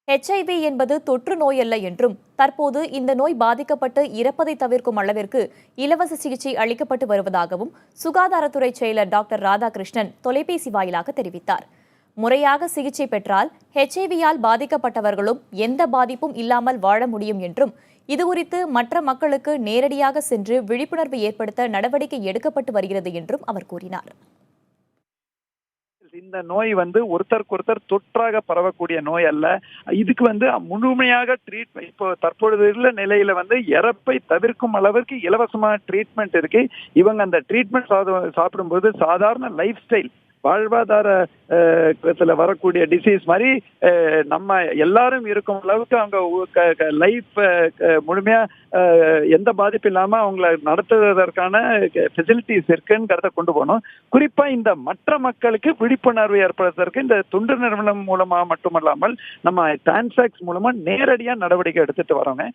HIV என்பது தொற்று நோய் அல்ல என்றும் தற்போது இந்த நோய் பாதிக்கப்பட்டு இறப்பதை தவிர்க்கும் அளவிற்கு இலவச சிகிச்சை அளிக்கப்பட்டு வருவதாகவும் சுகாதாரத்துறை செயலர் டாக்டர் ராதாகிருஷ்ணன் தொலைபேசி வாயிலாக தெரிவித்தார். முறையாக சிகிச்சை பெற்றால் HIV-யால் பாதிக்கப்பட்டவர்களும் எந்த பாதிப்பும் இல்லாமல் வாழ முடியும் என்றும் இதுகுறித்து மற்ற மக்களுக்கு நேரடியாக சென்று விழிப்புணர்வு ஏற்படுத்த நடவடிக்கை எடுக்கப்பட்டு வருகிறது என்றும் அவர் கூறினார். இந்த நோய் ஒருத்தருக்கு ஒருத்தர் தொற்றாக பரவக்கூடிய நோய் அல்ல. இதுக்கு முழுமையாக ட்ரீட்மெண்ட் இப்போ தற்பொழுது உள்ள நிலையில இறப்பை தவிர்க்கும் அளவிற்கு இலவசமான ட்ரீட்மெண்ட் இருக்கு. இவங்க அந்த ட்ரீட்மெண்ட் சாப்பிடும்போது சாதாரண லைஃப் ஸ்டைல் வாழ்வாதாரத்துல வரக்கூடிய டிசீஸ் மாதிரி நம்ம எல்லாரும் இருக்கும் அளவுக்கு அவங்க லைஃப் முழுமையா எந்த பாதிப்பு இல்லாம அவங்களை நடத்துவதற்கான ஃபெசிலிட்டிஸ் இருக்குங்கிறத கொண்டு போகணும். குறிப்பா இந்த மற்ற மக்களுக்கு விழிப்புணர்வு ஏற்படுத்துவதற்கு இந்த தொண்டு நிறுவனம் மூலமா மட்டுமல்லாமல் நம்ம டிரான்சாக்ஸ் மூலமா நேரடியா நடவடிக்கை எடுத்துட்டு வரோங்க.